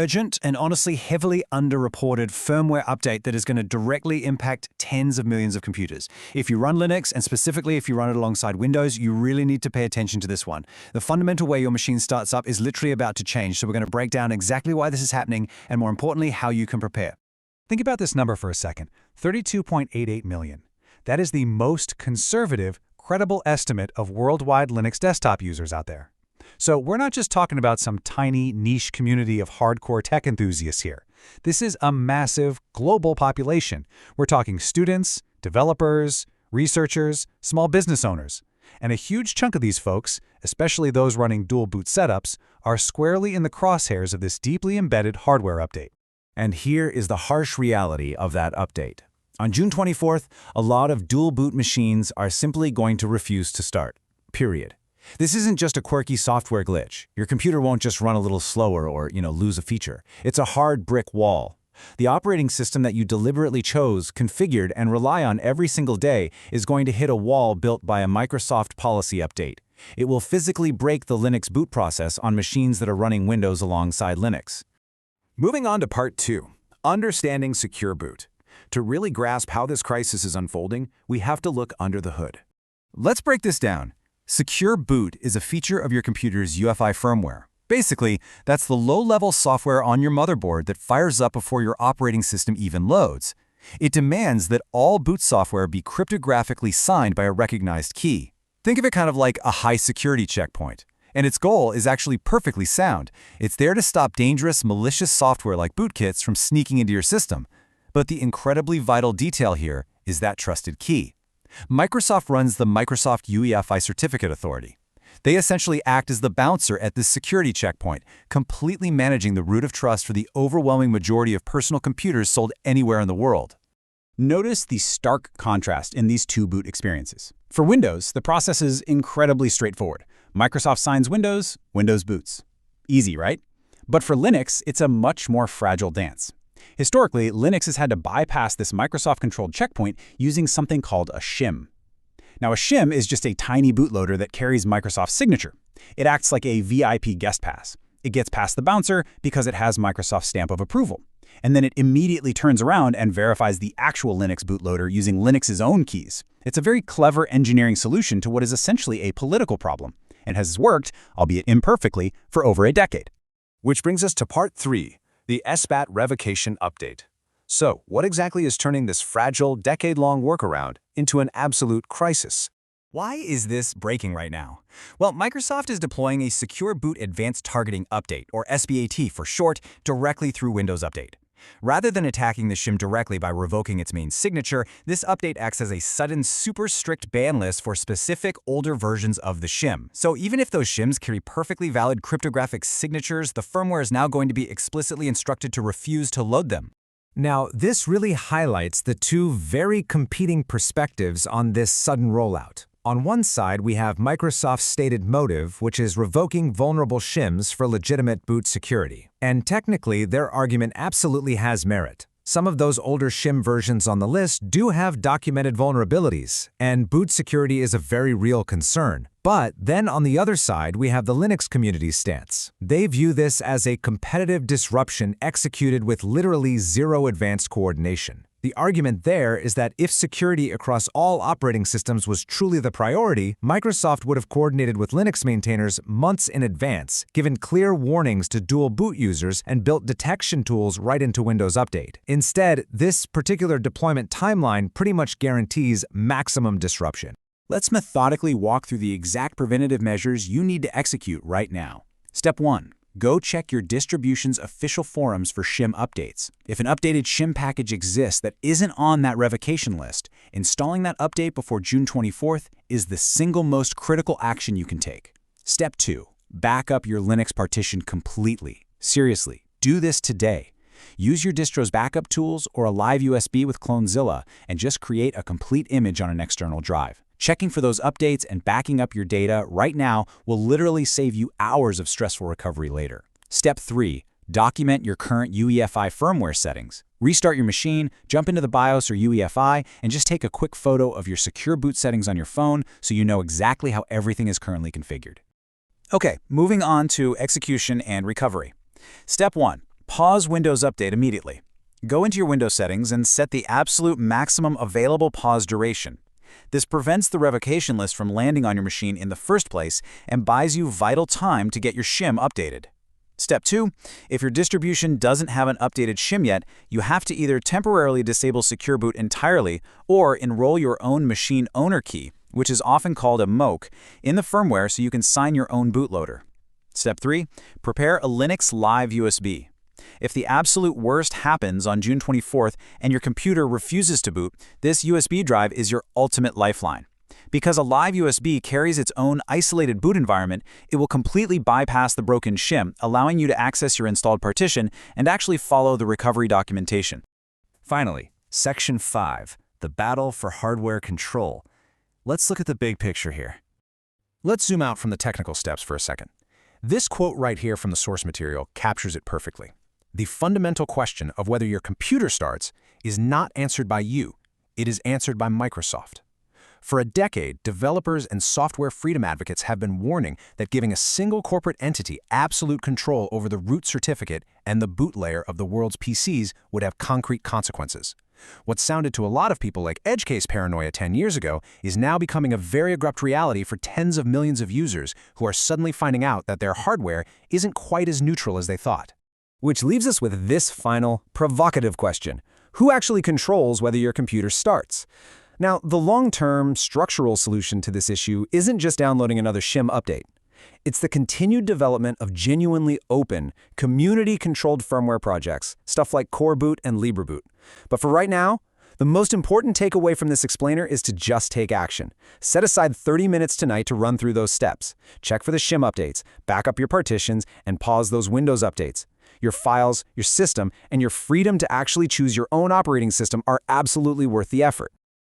Urgent and honestly heavily underreported firmware update that is going to directly impact tens of millions of computers. If you run Linux, and specifically if you run it alongside Windows, you really need to pay attention to this one. The fundamental way your machine starts up is literally about to change, so we're going to break down exactly why this is happening and, more importantly, how you can prepare. Think about this number for a second, 32.88 million. That is the most conservative, credible estimate of worldwide Linux desktop users out there. So we're not just talking about some tiny niche community of hardcore tech enthusiasts here. This is a massive global population. We're talking students, developers, researchers, small business owners. And a huge chunk of these folks, especially those running dual boot setups, are squarely in the crosshairs of this deeply embedded hardware update. And here is the harsh reality of that update. On June 24th, a lot of dual boot machines are simply going to refuse to start. Period. This isn't just a quirky software glitch. Your computer won't just run a little slower or, lose a feature. It's a hard brick wall. The operating system that you deliberately chose, configured, and rely on every single day is going to hit a wall built by a Microsoft policy update. It will physically break the Linux boot process on machines that are running Windows alongside Linux. Moving on to part 2, understanding secure boot. To really grasp how this crisis is unfolding, we have to look under the hood. Let's break this down. Secure boot is a feature of your computer's UEFI firmware. Basically, that's the low-level software on your motherboard that fires up before your operating system even loads. It demands that all boot software be cryptographically signed by a recognized key. Think of it kind of like a high-security checkpoint. And its goal is actually perfectly sound. It's there to stop dangerous, malicious software like bootkits from sneaking into your system. But the incredibly vital detail here is that trusted key. Microsoft runs the Microsoft UEFI Certificate Authority. They essentially act as the bouncer at this security checkpoint, completely managing the root of trust for the overwhelming majority of personal computers sold anywhere in the world. Notice the stark contrast in these two boot experiences. For Windows, the process is incredibly straightforward. Microsoft signs Windows, Windows boots. Easy, right? But for Linux, it's a much more fragile dance. Historically, Linux has had to bypass this Microsoft-controlled checkpoint using something called a SHIM. Now, a SHIM is just a tiny bootloader that carries Microsoft's signature. It acts like a VIP guest pass. It gets past the bouncer because it has Microsoft's stamp of approval. And then it immediately turns around and verifies the actual Linux bootloader using Linux's own keys. It's a very clever engineering solution to what is essentially a political problem, and has worked, albeit imperfectly, for over a decade. Which brings us to part 3. The SBAT revocation update. So, what exactly is turning this fragile, decade-long workaround into an absolute crisis? Why is this breaking right now? Well, Microsoft is deploying a Secure Boot Advanced Targeting Update, or SBAT for short, directly through Windows Update. Rather than attacking the SHIM directly by revoking its main signature, this update acts as a sudden, super strict ban list for specific older versions of the SHIM. So even if those SHIMs carry perfectly valid cryptographic signatures, the firmware is now going to be explicitly instructed to refuse to load them. Now, this really highlights the two very competing perspectives on this sudden rollout. On one side, we have Microsoft's stated motive, which is revoking vulnerable SHIMs for legitimate boot security. And technically, their argument absolutely has merit. Some of those older SHIM versions on the list do have documented vulnerabilities, and boot security is a very real concern. But then on the other side, we have the Linux community's stance. They view this as a competitive disruption executed with literally zero advanced coordination. The argument there is that if security across all operating systems was truly the priority, Microsoft would have coordinated with Linux maintainers months in advance, given clear warnings to dual boot users, and built detection tools right into Windows Update. Instead, this particular deployment timeline pretty much guarantees maximum disruption. Let's methodically walk through the exact preventative measures you need to execute right now. Step 1. Go check your distribution's official forums for SHIM updates. If an updated SHIM package exists that isn't on that revocation list, installing that update before June 24th is the single most critical action you can take. Step 2. Back up your Linux partition completely. Seriously, do this today. Use your distro's backup tools or a live USB with Clonezilla and just create a complete image on an external drive. Checking for those updates and backing up your data right now will literally save you hours of stressful recovery later. Step 3. Document your current UEFI firmware settings. Restart your machine, jump into the BIOS or UEFI, and just take a quick photo of your secure boot settings on your phone so you know exactly how everything is currently configured. Okay, moving on to execution and recovery. Step 1. Pause Windows Update immediately. Go into your Windows settings and set the absolute maximum available pause duration. This prevents the revocation list from landing on your machine in the first place and buys you vital time to get your SHIM updated. Step 2. If your distribution doesn't have an updated SHIM yet, you have to either temporarily disable Secure Boot entirely or enroll your own machine owner key, which is often called a MOKE, in the firmware so you can sign your own bootloader. Step 3. Prepare a Linux Live USB. If the absolute worst happens on June 24th and your computer refuses to boot, this USB drive is your ultimate lifeline. Because a live USB carries its own isolated boot environment, it will completely bypass the broken SHIM, allowing you to access your installed partition and actually follow the recovery documentation. Finally, Section 5, the battle for hardware control. Let's look at the big picture here. Let's zoom out from the technical steps for a second. This quote right here from the source material captures it perfectly. The fundamental question of whether your computer starts is not answered by you. It is answered by Microsoft. For a decade, developers and software freedom advocates have been warning that giving a single corporate entity absolute control over the root certificate and the boot layer of the world's PCs would have concrete consequences. What sounded to a lot of people like edge case paranoia 10 years ago is now becoming a very abrupt reality for tens of millions of users who are suddenly finding out that their hardware isn't quite as neutral as they thought. Which leaves us with this final, provocative question. Who actually controls whether your computer starts? Now, the long-term, structural solution to this issue isn't just downloading another SHIM update. It's the continued development of genuinely open, community-controlled firmware projects, stuff like Core Boot and LibreBoot. But for right now, the most important takeaway from this explainer is to just take action. Set aside 30 minutes tonight to run through those steps. Check for the SHIM updates, back up your partitions, and pause those Windows updates. Your files, your system, and your freedom to actually choose your own operating system are absolutely worth the effort.